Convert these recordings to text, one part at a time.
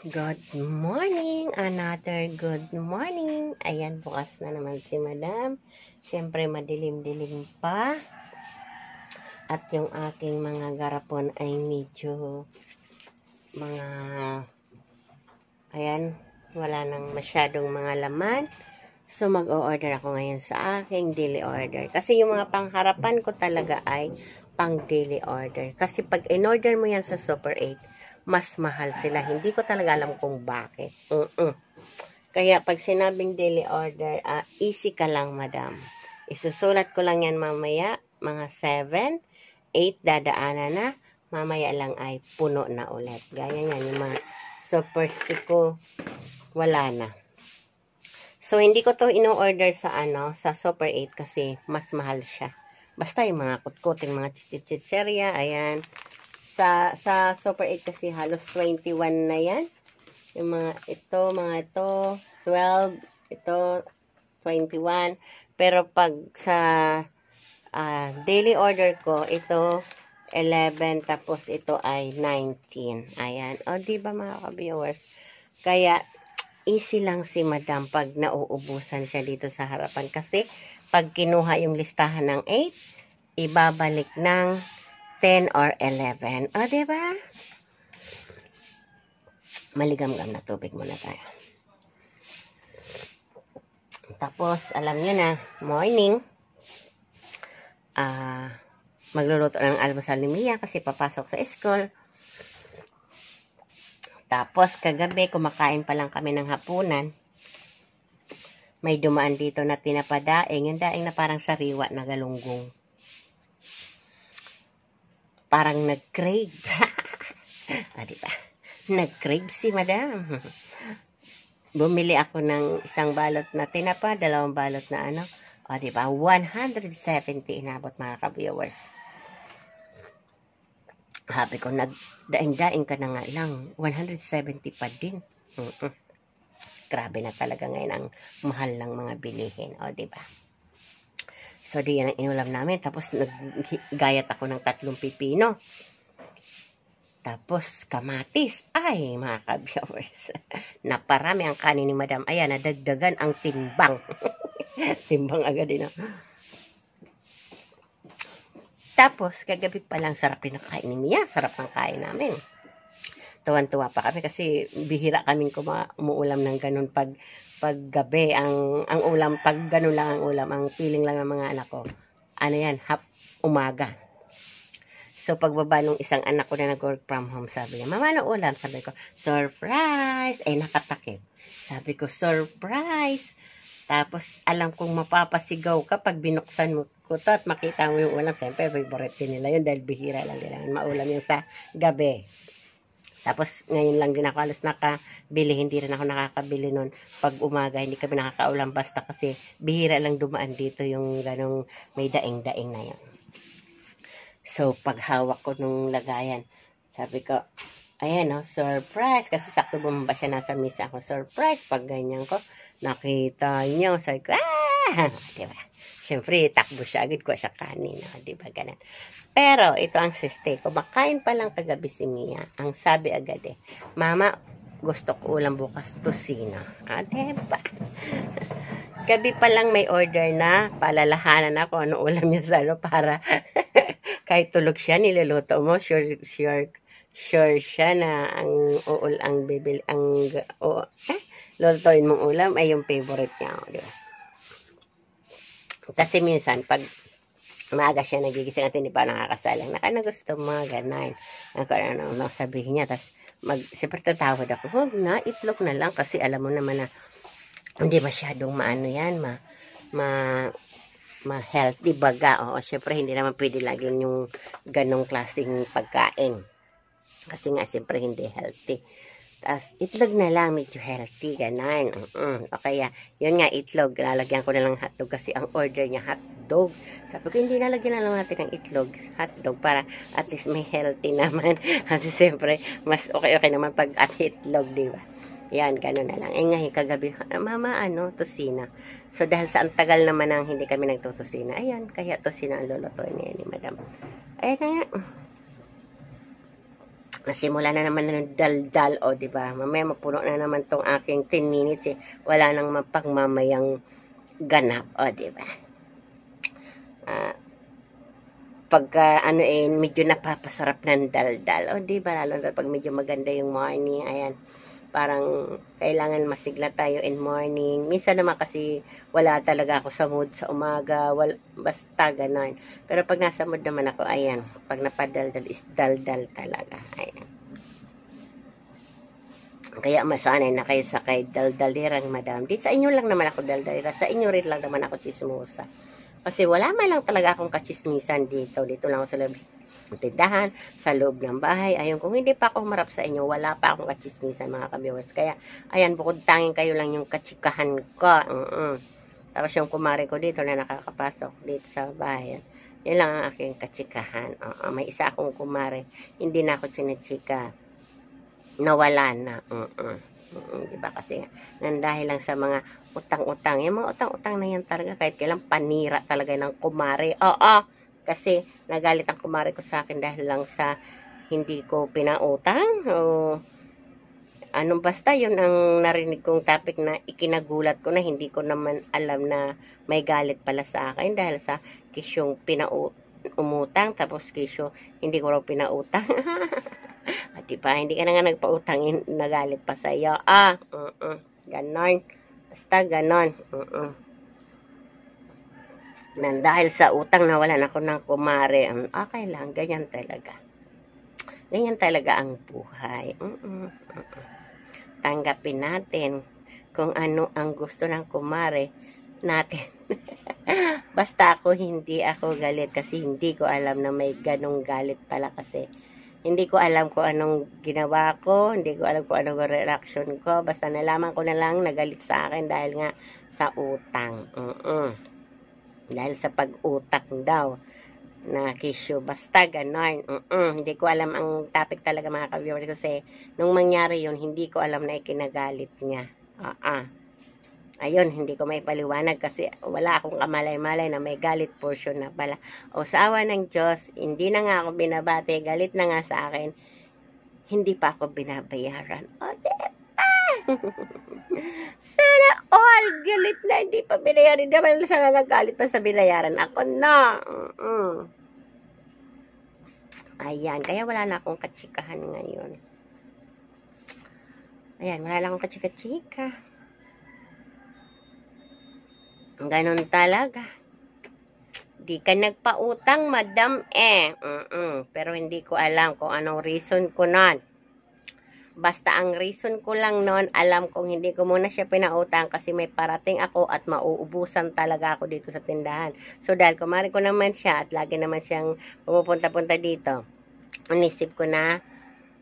Good morning! Another good morning! Ayan, bukas na naman si Madam. Siyempre, madilim-dilim pa. At yung aking mga garapon ay medyo ayan, wala nang masyadong mga laman. So, mag-o-order ako ngayon sa aking daily order. Kasi yung mga pangharapan ko talaga ay pang daily order. Kasi pag in-order mo yan sa Super 8, mas mahal sila. Hindi ko talaga alam kung bakit. Kaya pag sinabing daily order, easy ka lang, madam. Isusulat ko lang yan mamaya, mga 7, 8, dadaanan na. Mamaya lang ay puno na ulit. Gaya yan, yung mga super stick ko, wala na. So, hindi ko to ino-order sa sa Super 8 kasi mas mahal siya. Basta yung mga kutkuting, mga chichitserya, ayan. Sa Super 8 kasi halos 21 na yan. Yung mga ito, 12, ito, 21. Pero pag sa daily order ko, ito, 11, tapos ito ay 19. Ayan. O, diba mga ka-viewers? Kaya, easy lang si madam pag nauubusan siya dito sa harapan. Kasi, pag kinuha yung listahan ng 8, ibabalik ng 10 or 11. O, diba? Maligam-gam na tubig muna tayo. Tapos, alam nyo na, morning, magluluto ng almusal ni Mia kasi papasok sa school. Tapos, kagabi, kumakain pa lang kami ng hapunan. May dumaan dito na tinapadaing. Yung daing na parang sariwa na galunggong. Parang nag-crave. Diba? Nag-crave si madam. Bumili ako ng isang balot na tinapa, 2 balot na diba? 170 inabot mga ka-viewers. Habi ko, nagdaing-daing ka na nga lang. 170 pa din. Grabe na talaga ngayon ang mahal ng mga bilihin. O, diba? So, di yan ang inulam namin. Tapos, naggayat ako ng 3 pipino. Tapos, kamatis. Ay, mga ka-viewers. Naparami ang kanin ni madam. Ayan, nadagdagan ang timbang. Timbang agad din. Tapos, kagabi pa lang sarap din ang kain ni Mia. Sarap ng kain namin. Tuwan-tuwa pa kami kasi bihira kaming umuulam ng ganun pag gabi. Ang ulam, pag ganun lang ang ulam, ang feeling lang ng mga anak ko. Umaga. So, pagbaba nung isang anak ko na nag-work from home, sabi niya, Mama, ano ulam? Sabi ko, surprise! Ay, nakatakip. Sabi ko, surprise! Tapos, alam kong mapapasigaw ka pag binuksan mo ko to at makita mo yung ulam. Siyempre, favorite din nila yun dahil bihira lang nila. Maulam yung sa gabi. Tapos, ngayon lang din ako alas nakabili. Hindi rin ako nakakabili nun. Pag umaga, hindi kami nakakaulam basta kasi bihira lang dumaan dito yung ganong may daing-daing na yun. So, pag hawak ko nung lagayan, sabi ko, ayan surprise. Kasi sakto bumaba siya, nasa misa ako. Surprise. Pag ganyan ko, nakita niyo. Sabi ko, diba? Siyempre, takbo siya agad ko siya kanin. Diba, ganun. Pero, ito ang siste. Kumakain pa lang kagabi si Mia. Ang sabi agad Mama, gusto ko ulam bukas tosino. Diba? Gabi pa lang may order na. Palalahanan ako ano ulam niya sa para kahit tulog siya, niluluto mo. Sure siya na ang bibili, lulutuin mong ulam ay yung favorite niya. Diba? Kasi minsan, pag maaga siya nagigising at hindi pa nakakasalang, gusto mga ganun. Ano sabihin niya, tapos siyempre tatawad ako, huwag na, itlog na lang, kasi alam mo naman na, hindi masyadong ma-healthy baga. O, siyempre, hindi naman pwede laging yung ganong klaseng pagkain. Kasi nga, siyempre, hindi healthy. Tapos, itlog na lang, medyo healthy, ganan. O kaya, yun nga, itlog. Lalagyan ko na lang hotdog kasi ang order niya, hotdog. Sabi ko, hindi lalagyan na lang natin ng itlog, hotdog, para at least may healthy naman. Kasi siyempre, mas okay naman pag at itlog, di ba? Yan, gano'n na lang. Ngayon, kagabi, Mama, tosina. So, dahil sa ang tagal naman ang hindi kami nagtutusina, ayan, kaya tosina ang lulutuin niya ni Madam. Ayan nga. Nasimula na naman ng daldal, o diba? Mamaya mapuno na naman tong aking 10 minutes eh. Wala nang mapagmamayang ganap, o diba? Pagka ano eh, medyo napapasarap ng daldal, o diba? Lalo na pag medyo maganda yung morning, ayan. Parang kailangan masigla tayo in morning. Minsan naman kasi wala talaga ako sa mood sa umaga, basta ganon. Pero pag nasa mood naman ako, ayan, pag napadaldal is daldal talaga. Ayan. Kaya masanay na kayo sa kay daldalirang madam. Di sa inyo lang naman ako daldalira, sa inyo rin lang naman ako chismosa. Kasi wala man lang talaga akong kachismisan dito. Dito lang ako sa loob ng tindahan, sa loob ng bahay. Ayun, kung hindi pa ako humarap sa inyo, wala pa akong kachismisan mga ka-viewers. Kaya, ayan, bukod tanging kayo lang yung kachikahan ko. Tapos yung kumari ko dito na nakakapasok dito sa bahay. Yan lang ang aking kachikahan. May isa akong kumari. Hindi na ako chinachika. Nawala na. Diba kasi dahil lang sa mga utang-utang. Yung mga utang-utang na yan talaga kahit kailang panira talaga ng kumare. Kasi nagalit ang kumare ko sa akin dahil lang sa hindi ko pinautang. Anong basta yun ang narinig kong topic na ikinagulat ko na hindi ko naman alam na may galit pala sa akin dahil sa kisyong umutang tapos kisyo hindi ko raw pinautang. At diba, hindi ka na nga nagpautang, nagalit pa sa iyo. Ganon. Basta ganon. Dahil sa utang nawalan ako ng kumare, okay lang, ganyan talaga. Ganyan talaga ang buhay. Tanggapin natin kung ano ang gusto ng kumare natin. Basta hindi ako galit kasi hindi ko alam na may ganong galit pala kasi. Hindi ko alam kung anong ginawa ko, hindi ko alam kung anong reaction ko. Basta nalaman ko na lang nagalit sa akin dahil nga sa utang. Dahil sa pag-utang daw na kisyo. Basta ganon. Hindi ko alam ang topic talaga mga ka-viewers kasi nung mangyari yun, hindi ko alam na ikinagalit niya. Ayun, hindi ko may paliwanag kasi wala akong kamalay-malay na may galit portion na pala. O sa awa ng Diyos, hindi na nga ako binabate, galit na nga sa akin, hindi pa ako binabayaran. O, diba? Sana all, galit na, hindi pa binayaran. Naman sana nagalit pa sa binayaran ako na. Ayan, kaya wala na akong kachikahan ngayon. Ayan, wala na akong kachika-chika. Ganon talaga. Di ka nagpautang, madam Pero hindi ko alam kung anong reason ko nun. Basta ang reason ko lang nun, alam kong hindi ko muna siya pinautang kasi may parating ako at mauubusan talaga ako dito sa tindahan. So dahil kumari ko naman siya at lagi naman siyang pumupunta-punta dito, inisip ko na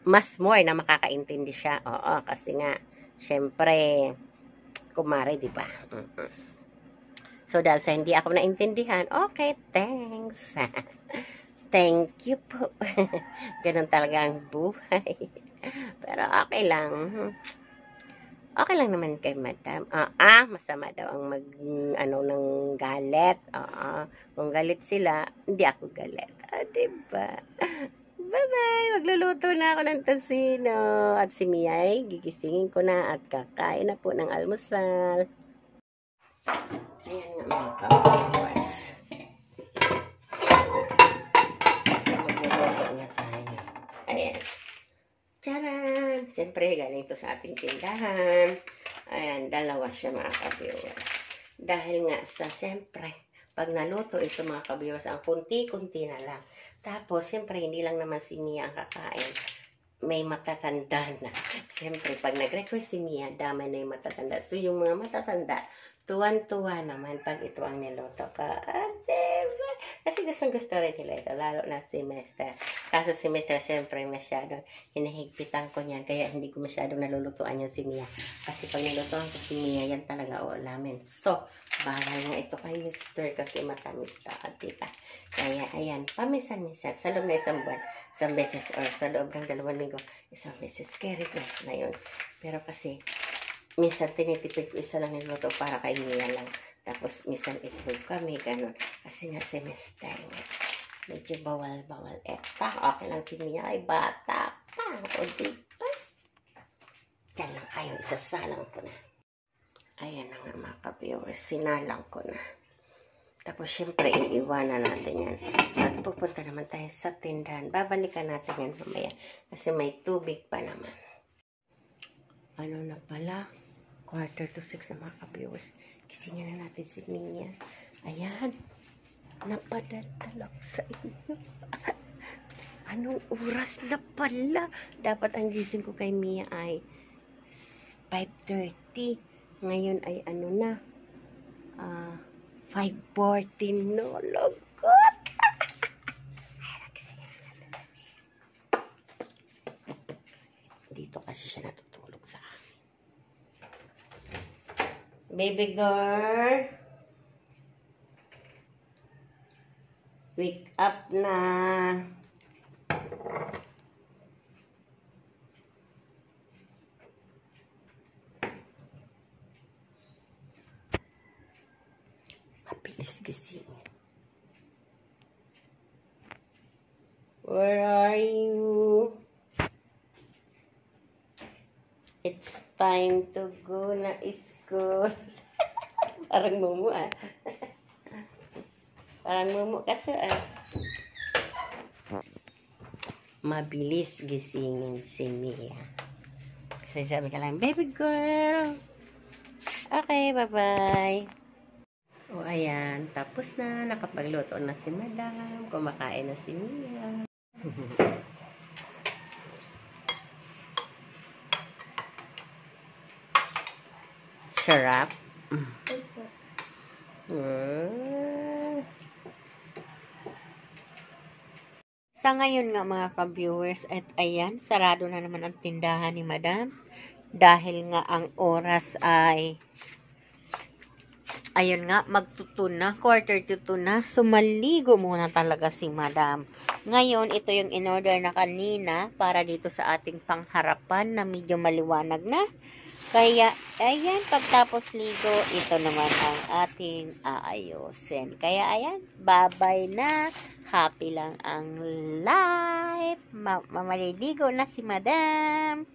mas more na makakaintindi siya. Kasi nga, syempre, kumari, di ba? So, dahil sa hindi ako naintindihan, okay, thanks. Thank you po. Ganun talaga ang buhay. Pero okay lang. Okay lang naman kay madam. Masama daw ang ng galit. Kung galit sila, hindi ako galit. Diba? Bye-bye! Magluluto na ako ng tosino. At si Mia ay gigisingin ko na at kakain na po ng almusal. Ayan nga mga ka-viewers. Magluluto na tayo. Ayan. Charan! Siyempre, galing to sa ating tindahan. Ayan, dalawa siya mga ka-viewers. Dahil nga sa, siyempre, pag naluto ito mga ka-viewers, ang kunti-kunti na lang. Tapos, siyempre, hindi lang naman si Mia ang kakain. May matatanda na. Siyempre, pag nag-request si Mia, dama na yung matatanda. So, yung mga matatanda, tuwan-tuwa naman pag ito ang niluto ko. Diba? Kasi gustong-gusto rin nila ito, lalo na si Mr. Kaso si Mr. siyempre masyadong hinahigpitan ko niyan, kaya hindi ko masyadong nalulutuan yung si Mia. Kasi pag nilutuan ko si Mia, yan talaga uulamin. So, bawal nga ito kay Mr. kasi matamis na, diba? Kaya, ayan, pamisan-misan, sa loob na isang buwan, isang beses, or sa loob ng 2 linggo, isang beses, kaya request na yun. Pero kasi, minsan tinitipid ko isa lang niluto para kay Mia lang. Tapos minsan itlog kami, ganun. Kasi nga semester nga. Medyo bawal-bawal. Okay lang si Mia ay bata pa. O, diba? Diyan lang kayo, isasalang ko na. Ayan na nga mga ka-viewers, sinalang ko na. Tapos, syempre, iiwanan natin yan. At pupunta naman tayo sa tindahan. Babalikan natin yan mamaya. Kasi may tubig pa naman. Ano na pala? 5:45 na mga ka-viewers. Gisingin na natin si Mia. Ayan. Napadadala ko sa inyo. Anong oras na pala? Dapat ang gising ko kay Mia ay 5:30. Ngayon ay ano na? 5:14 no. Lagot! Dito kasi siya natutulog sa akin. Baby girl! Wake up na! Mabilis gising. Where are you? It's time to go na school. Parang mumu ah. Parang mumu kasi ah. Mabilis gisingin si Mia. Kasi sabi ka lang, baby girl. Okay, bye-bye. O ayan, tapos na. Nakapagluto na si Madam. Kumakain na si Mia. Sarap. Sa ngayon nga mga ka-viewers, at ayan, sarado na naman ang tindahan ni Madam. Dahil nga ang oras ay, ayun nga, magtuto na, 1:45 na. So, maligo muna talaga si Madam. Ngayon, ito yung in-order na kanina para dito sa ating pangharapan na medyo maliwanag na. Kaya, ayan, pagtapos ligo, ito naman ang ating aayusin. Kaya, ayan, bye-bye na. Happy lang ang life. Mamaliligo na si Madam.